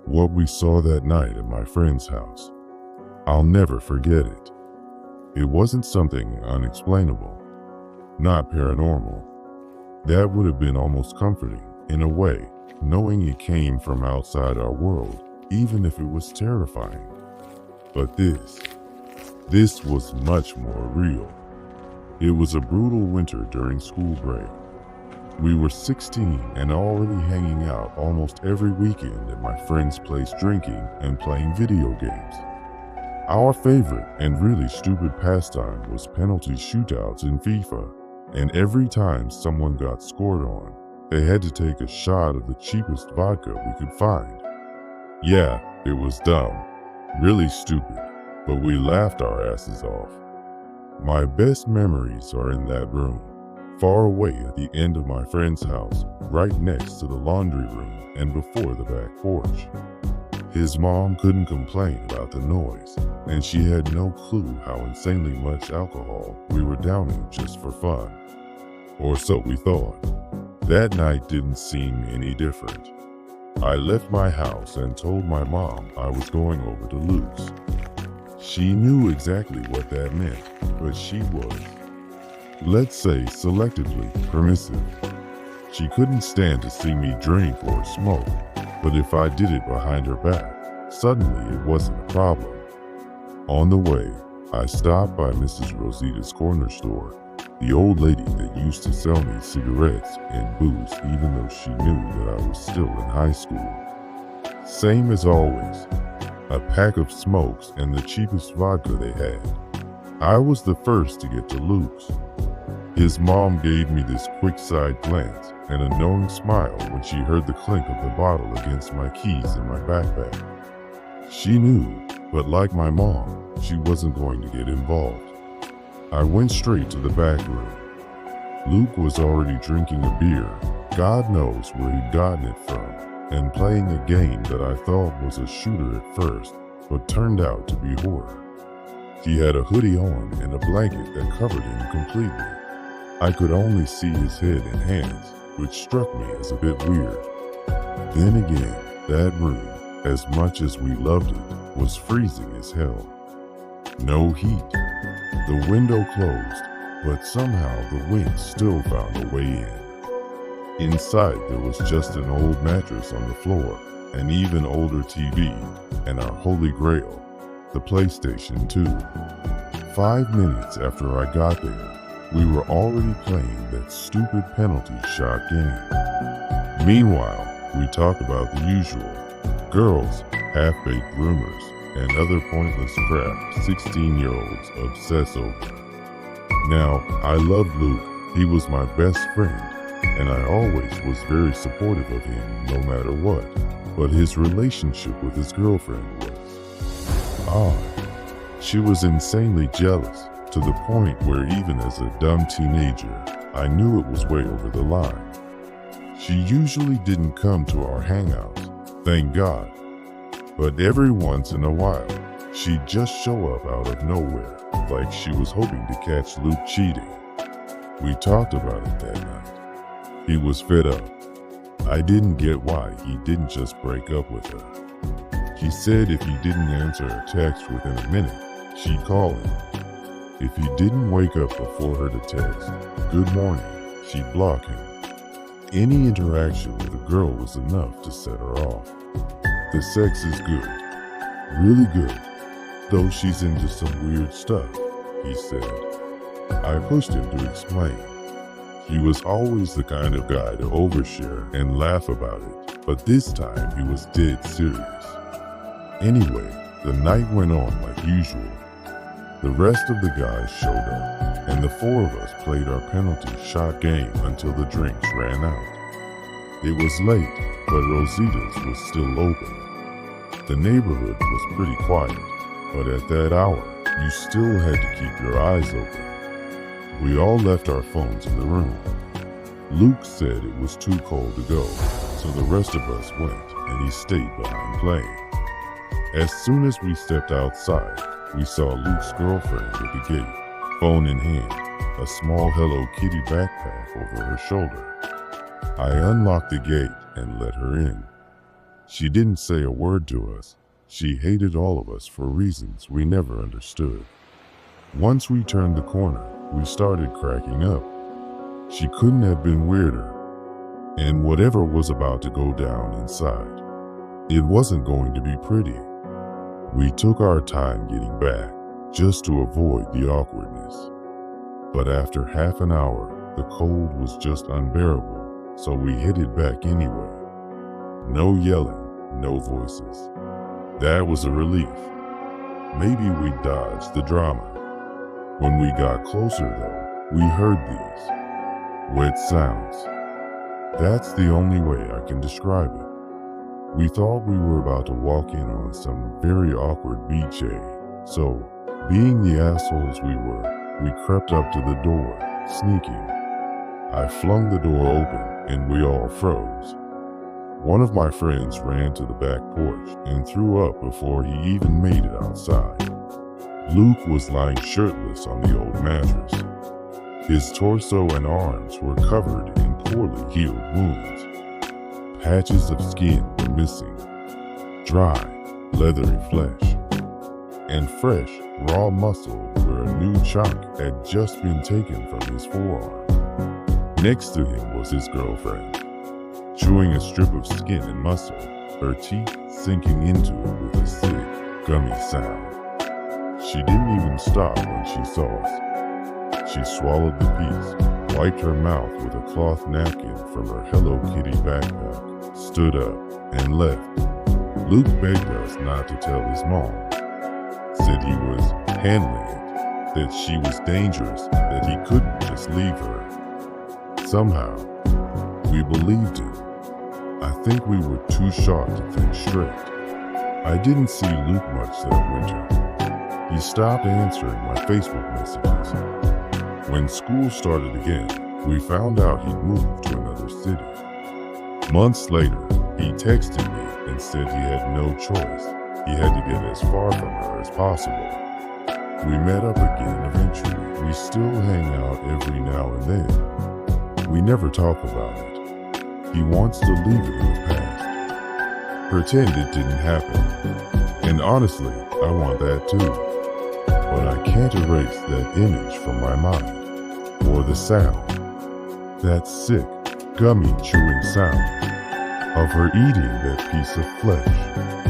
What we saw that night at my friend's house, I'll never forget it. It wasn't something unexplainable, not paranormal. That would have been almost comforting, in a way, knowing it came from outside our world, even if it was terrifying. But this was much more real. It was a brutal winter during school break. We were 16 and already hanging out almost every weekend at my friend's place drinking and playing video games. Our favorite and really stupid pastime was penalty shootouts in FIFA, and every time someone got scored on, they had to take a shot of the cheapest vodka we could find. Yeah, it was dumb, really stupid, but we laughed our asses off. My best memories are in that room, far away at the end of my friend's house, right next to the laundry room and before the back porch. His mom couldn't complain about the noise, and she had no clue how insanely much alcohol we were downing just for fun. Or so we thought. That night didn't seem any different. I left my house and told my mom I was going over to Luke's. She knew exactly what that meant, but she was, let's say, selectively permissive. She couldn't stand to see me drink or smoke, but if I did it behind her back, suddenly it wasn't a problem. On the way, I stopped by Mrs. Rosita's corner store, the old lady that used to sell me cigarettes and booze even though she knew that I was still in high school. Same as always, a pack of smokes and the cheapest vodka they had. I was the first to get to Luke's. His mom gave me this quick side glance and a knowing smile when she heard the clink of the bottle against my keys in my backpack. She knew, but like my mom, she wasn't going to get involved. I went straight to the back room. Luke was already drinking a beer, God knows where he'd gotten it from, and playing a game that I thought was a shooter at first, but turned out to be horror. He had a hoodie on and a blanket that covered him completely. I could only see his head and hands, which struck me as a bit weird. Then again, that room, as much as we loved it, was freezing as hell. No heat. The window closed, but somehow the wind still found a way in. Inside there was just an old mattress on the floor, an even older TV, and our holy grail, the PlayStation 2. 5 minutes after I got there, we were already playing that stupid penalty shot game. Meanwhile, we talked about the usual, girls, half-baked rumors, and other pointless crap 16-year-olds obsess over. Now, I loved Luke. He was my best friend, and I always was very supportive of him no matter what, but his relationship with his girlfriend was odd. She was insanely jealous, to the point where even as a dumb teenager, I knew it was way over the line. She usually didn't come to our hangouts, thank God. But every once in a while, she'd just show up out of nowhere, like she was hoping to catch Luke cheating. We talked about it that night. He was fed up. I didn't get why he didn't just break up with her. He said if he didn't answer a text within a minute, she'd call him. If he didn't wake up before her to text, "Good morning," she'd block him. Any interaction with a girl was enough to set her off. The sex is good, really good, though she's into some weird stuff, he said. I pushed him to explain. He was always the kind of guy to overshare and laugh about it, but this time he was dead serious. Anyway, the night went on like usual. The rest of the guys showed up, and the four of us played our penalty shot game until the drinks ran out. It was late, but Rosita's was still open. The neighborhood was pretty quiet, but at that hour, you still had to keep your eyes open. We all left our phones in the room. Luke said it was too cold to go, so the rest of us went, and he stayed behind playing. As soon as we stepped outside, we saw Luke's girlfriend at the gate, phone in hand, a small Hello Kitty backpack over her shoulder. I unlocked the gate and let her in. She didn't say a word to us. She hated all of us for reasons we never understood. Once we turned the corner, we started cracking up. She couldn't have been weirder. And whatever was about to go down inside, it wasn't going to be pretty. We took our time getting back, just to avoid the awkwardness. But after half an hour, the cold was just unbearable, so we headed back anyway. No yelling, no voices. That was a relief. Maybe we dodged the drama. When we got closer though, we heard these wet sounds. That's the only way I can describe it. We thought we were about to walk in on some very awkward beach, so, being the assholes we were, we crept up to the door, sneaking. I flung the door open and we all froze. One of my friends ran to the back porch and threw up before he even made it outside. Luke was lying shirtless on the old mattress. His torso and arms were covered in poorly healed wounds. Patches of skin were missing, dry, leathery flesh, and fresh, raw muscle where a new chunk had just been taken from his forearm. Next to him was his girlfriend, chewing a strip of skin and muscle, her teeth sinking into it with a sick, gummy sound. She didn't even stop when she saw us. She swallowed the piece, wiped her mouth with a cloth napkin from her Hello Kitty backpack, stood up, and left. Luke begged us not to tell his mom. Said he was handling it, that she was dangerous, that he couldn't just leave her. Somehow, we believed him. I think we were too sharp to think straight. I didn't see Luke much that winter. He stopped answering my Facebook messages. When school started again, we found out he'd moved to another city. Months later, he texted me and said he had no choice. He had to get as far from her as possible. We met up again eventually. We still hang out every now and then. We never talk about it. He wants to leave it in the past. Pretend it didn't happen. And honestly, I want that too. But I can't erase that image from my mind, or the sound, that sick, gummy chewing sound of her eating that piece of flesh.